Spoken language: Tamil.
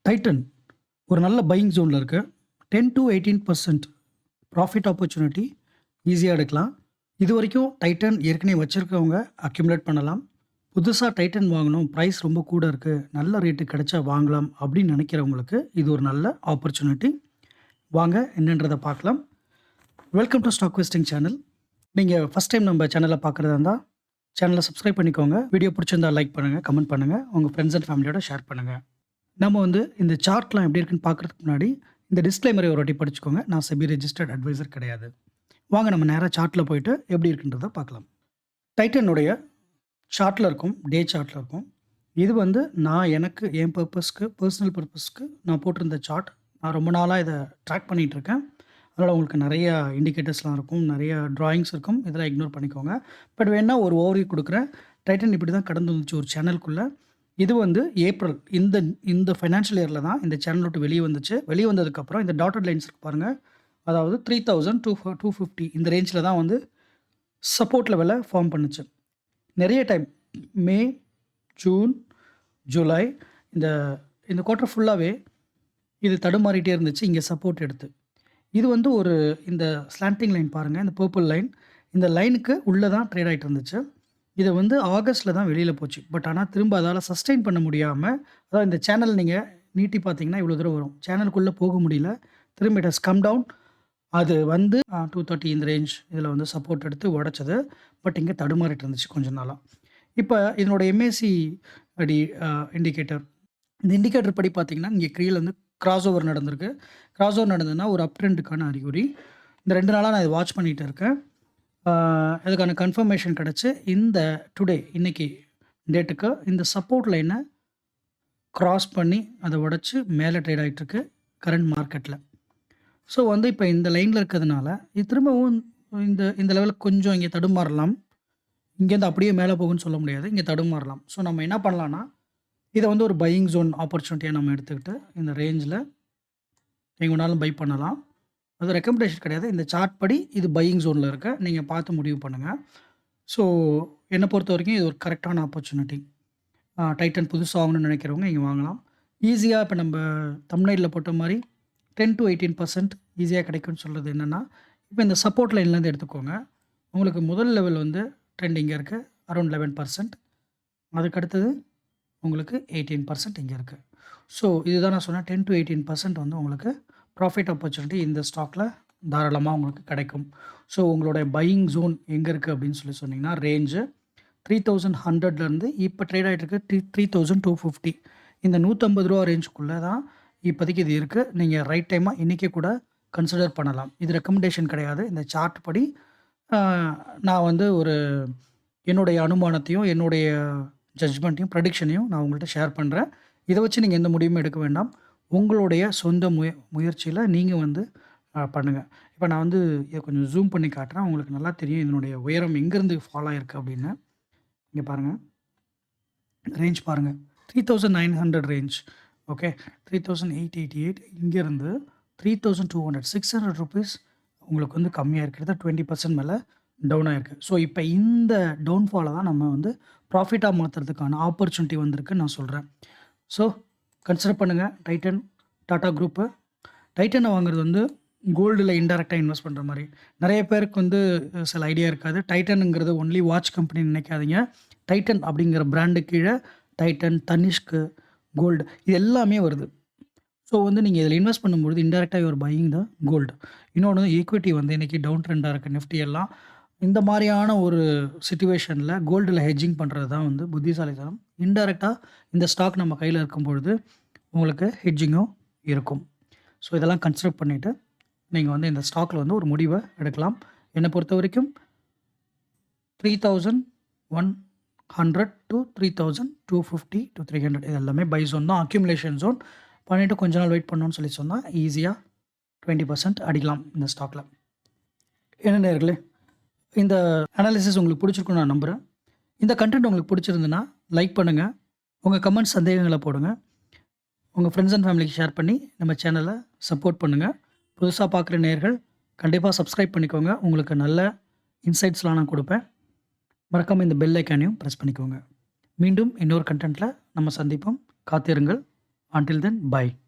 டைட்டன் ஒரு நல்ல பையிங் ஜோன்ல இருக்கு. 10-18% ப்ராஃபிட் ஆப்பர்ச்சுனிட்டி ஈஸியா எடுக்கலாம். இதுவரைக்கும் டைட்டன் ஏற்கனவே வச்சிருக்கவங்க அக்யூமுலேட் பண்ணலாம். புதுசா டைட்டன் வாங்கணும், பிரைஸ் ரொம்ப கூட இருக்கு, நல்ல ரேட்டுக்கு கிடைச்சா வாங்கலாம் அப்படின்னு நினைக்கிறவங்களுக்கு இது ஒரு நல்ல ஆப்பர்ச்சுனிட்டி. வாங்க என்னன்றத பார்க்கலாம். Welcome to stock vesting channel. நீங்க ஃபர்ஸ்ட் டைம் நம்ம சேனலை பார்க்குறதா இருந்தா, சேனலை சப்ஸ்கிரைப் பண்ணிக்கோங்க. வீடியோ பிடிச்சிருந்தா லைக் பண்ணுங்க, கமெண்ட் பண்ணுங்க. உங்க ஃப்ரெண்ட்ஸ் அண்ட் ஃபேமிலியோட ஷேர் பண்ணுங்க. நம்ம இந்த சார்ட்லாம் எப்படி இருக்குன்னு பார்க்குறதுக்கு முன்னாடி, இந்த டிஸ்க்ளைமரை ஒரு வாட்டி படிச்சுக்கோங்க. நான் செபி ரெஜிஸ்டர்ட் அட்வைசர் கிடையாது. வாங்க நம்ம நேரா சார்ட்ல போயிட்டு எப்படி இருக்குன்றத பார்க்கலாம். டைட்டனுடைய சார்ட்ல இருக்கும், டே சார்ட்ல இருக்கும். இது நான் எனக்கு என் பர்ப்பஸ்க்கு, பர்சனல் பர்ப்பஸ்க்கு நான் போட்டிருந்த சார்ட். நான் ரொம்ப நாளா இத ட்ராக் பண்ணிட்டு இருக்கேன். அதனால உங்களுக்கு நெறைய இண்டிகேட்டர்ஸ்லாம் இருக்கும், நெறைய டிராயிங்ஸ் இருக்கும். இதெல்லாம் இக்னோர் பண்ணிக்கோங்க. பட் வேணா ஒரு ஓவர்வியூ குடுக்குறேன். டைட்டன் இப்படி தான் கடந்து வந்துச்சு ஒரு சேனலுக்குள்ள. இது ஏப்ரல் இந்த இந்த ஃபைனான்ஷியல் இயர்ல தான் இந்த சேனல் விட்டு வெளிய வந்துச்சு. வெளிய வந்ததுக்கப்புறம் இந்த டாட்டட் லைன்ஸ் இருக்கு பாருங்க. அதாவது 3000-250 இந்த ரேஞ்ச்ல தான் சப்போர்ட் லெவல ஃபார்ம் பண்ணுச்சு. நெறைய டைம் மே, ஜூன், ஜூலை இந்த இந்த குவார்ட்டர் ஃபுல்லாவே இது தடுமாறிட்டே இருந்துச்சு. இங்க சப்போர்ட் எடுத்து. இது ஒரு இந்த ஸ்லாண்டிங் லைன் பாருங்க. இந்த பர்பிள் லைன். இந்த லைனுக்கு உள்ள தான் ட்ரேட் ஆயிட்டு இருந்துச்சு. இது ஆகஸ்ட்ல தான் வெளியில போச்சு. பட் ஆனா திரும்ப அதால சஸ்டெயின் பண்ண முடியாம, அதாவது இந்த சேனல் நீங்க நீட்டி பார்த்தீங்கன்னா, இவ்வளோ தூரம் வரும். சேனலுக்குள்ள போக முடியல. திரும்ப இட் ஹஸ் கம் டவுன். அது 230 இந்த ரேஞ்ச் இதில சப்போர்ட் எடுத்து உடைச்சது. பட் இங்க தடுமாறிட்டு இருந்துச்சு கொஞ்ச நாளா. இப்ப இதனோட எம்ஏசி படி இண்டிகேட்டர். இந்த இண்டிகேட்டர் படி பார்த்தீங்கன்னா, இங்க கீழ கிராஸ் ஓவர் நடந்திருக்கு. கிராஸ் ஓவர் நடந்ததுன்னா ஒரு அப் ட்ரெண்டுக்கான அறிகுறி. இந்த 2 நாளா நான் இத வாட்ச் பண்ணிட்டு இருக்கேன். அதுக்கான கன்ஃபர்மேஷன் கிடைச்சு, இந்த டுடே இன்னைக்கு டேட்டுக்கு இந்த சப்போர்ட் லைன கிராஸ் பண்ணி அத உடைச்சு மேல ட்ரேட் ஆயிட்டு இருக்கு கரண்ட் மார்க்கெட்ல. ஸோ இப்ப இந்த லைன்ல இருக்கிறதுனால, இது திரும்பவும் இந்த இந்த லெவலுக்கு கொஞ்சம் இங்க தடுமாறலாம். இங்கேருந்து அப்படியே மேல போகும்ன்னு சொல்ல முடியாது. இங்க தடுமாறலாம். ஸோ நம்ம என்ன பண்ணலாம்னா, இத ஒரு பையிங் ஜோன் ஆப்பர்ச்சுனிட்டியா நம்ம எடுத்துக்கிட்டு, இந்த ரேஞ்ச்ல எங்க வேணாலும் பை பண்ணலாம். அது ரெக்கமெண்டேஷன் கிடையாது. இந்த சார்ட் படி இது பையிங் ஜோன்ல இருக்கு. நீங்க பார்த்து முடிவு பண்ணுங்க. ஸோ என்ன பொறுத்தவரைக்கும் இது ஒரு கரெக்ட்டான ஆப்பர்ச்சுனிட்டி. டைட்டன் புதுசா வாங்கணும்னு நினைக்கிறவங்க இங்க வாங்கலாம். ஈஸியா இப்ப நம்ப தம்ப்நெயில்ல போட்ட மாரி 10-18% ஈஸியா கிடைக்கும்னு சொல்றது என்னன்னா, இப்ப இந்த சப்போர்ட் லைன்லேருந்து எடுத்துக்கோங்க. உங்களுக்கு முதல் லெவல் ட்ரெண்ட் இங்க இருக்கு. அரவுண்ட் 11%. அதுக்கு அடுத்தது உங்களுக்கு 18% இங்க இருக்கு. ஸோ இதுதான் நான் சொன்ன 10-18% உங்களுக்கு ப்ராஃபிட் ஆப்பர்ச்சுனிட்டி இந்த ஸ்டாக்ல தாராளமா உங்களுக்கு கிடைக்கும். ஸோ உங்களுடைய பையிங் ஜோன் எங்க இருக்கு அப்படின்னு சொன்னீங்கன்னா, ரேஞ்ச் 3100லேருந்து இப்ப ட்ரேட் ஆயிட்டு இருக்கு 3250. இந்த ரூ. 150 ரேஞ்சுக்குள்ள தான் இப்போதைக்கு இது இருக்கு. நீங்க ரைட் டைமா இன்னைக்கே கூட கன்சிடர் பண்ணலாம். இது ரெக்கமெண்டேஷன் கிடையாது. இந்த சார்ட் படி நான் ஒரு என்னுடைய அனுமானத்தையும், என்னுடைய ஜட்ஜ்மெண்ட்டையும், பிரெடிக்ஷனையும் நான் உங்கள்ட்ட ஷேர் பண்றேன். இத வச்சு நீங்க எந்த முடிவும் எடுக்க வேண்டாம். உங்களுடைய சொந்த முயற்சியில நீங்க பண்ணுங்க. இப்ப நான் இத கொஞ்சம் ஜூம் பண்ணி காட்டுறேன். உங்களுக்கு நல்லா தெரியும் இதனுடைய உயரம் எங்கேருந்து ஃபால் ஆயிருக்கு அப்படின்னு. இங்க பாருங்க. ரேஞ்ச் பாருங்க. 3900 ரேஞ்ச். ஓகே. 3888 இங்கேருந்து 3200 ₹600 உங்களுக்கு கம்மியா இருக்கிறது. 20% மேல டவுன் ஆயிருக்கு. ஸோ இப்ப இந்த டவுன்ஃபால தான் நம்ம ப்ராஃபிட்டா மாத்துறதுக்கான ஆப்பர்ச்சுனிட்டி வந்திருக்குன்னு நான் சொல்றேன். ஸோ கன்சிடர் பண்ணுங்க. Titan, Tata group. டைட்டன வாங்குறது கோல்டுல இன்டைரக்ட்டா இன்வெஸ்ட் பண்ற மாரி. நெறைய பேருக்கு சில ஐடியா இருக்காது. டைட்டன்ங்கிறது ஒன்லி வாட்ச் கம்பெனின்னு நினைக்காதீங்க. டைட்டன் அப்படிங்கிற பிராண்டு கீழ டைட்டன், தனிஷ்க், கோல்டு இது எல்லாமே வருது. ஸோ நீங்க இதில இன்வெஸ்ட் பண்ணும்பொழுது இன்டைரக்ட்டா you are buying the gold. இன்னொன்னு ஈக்விட்டி இன்னைக்கு டவுன் ட்ரெண்டா இருக்கு நிஃப்டி எல்லாம். இந்த மாரியான ஒரு சிட்யூவேஷன்ல கோல்டுல ஹெட்ஜிங் பண்றது தான் புத்திசாலித்தனம். இன்டைரக்ட்டா இந்த ஸ்டாக் நம்ம கையில இருக்கும்பொழுது உங்களுக்கு ஹெட்ஜிங்கும் இருக்கும். ஸோ இதெல்லாம் கன்சிடர் பண்ணிட்டு நீங்க இந்த ஸ்டாக்ல ஒரு முடிவ எடுக்கலாம். என்ன பொறுத்தவரைக்கும் 3100 to 3250 to 300 இது எல்லாமே பை ஜோன் தான். Accumulation zone. பண்ணிட்டு கொஞ்ச நாள் வெயிட் பண்ணணும்னு சொன்னா ஈஸியா 20% அடிக்கலாம் இந்த ஸ்டாக்ல. என்ன நேயர்களே, இந்த அனாலிசிஸ் உங்களுக்கு பிடிச்சிருக்கும்னு நான் நம்புறேன். இந்த கன்டென்ட் உங்களுக்கு பிடிச்சிருந்ததுன்னா லைக் பண்ணுங்க. உங்க கமெண்ட்ஸ், சந்தேகங்கள போடுங்க. உங்க ஃப்ரெண்ட்ஸ் அண்ட் ஃபேமிலிக்கு ஷேர் பண்ணி நம்ம சேனல சப்போர்ட் பண்ணுங்க. புதுசா பார்க்குற நேயர்கள் கண்டிப்பா சப்ஸ்கிரைப் பண்ணிக்கோங்க. உங்களுக்கு நல்ல இன்சைட்ஸ்லாம் நான் குடுப்பேன். மறக்காம இந்த பெல் ஐகானையும் பிரஸ் பண்ணிக்கோங்க. மீண்டும் இன்னொரு கன்டென்ட்ல நம்ம சந்திப்போம். காத்திருங்கள். Until then by.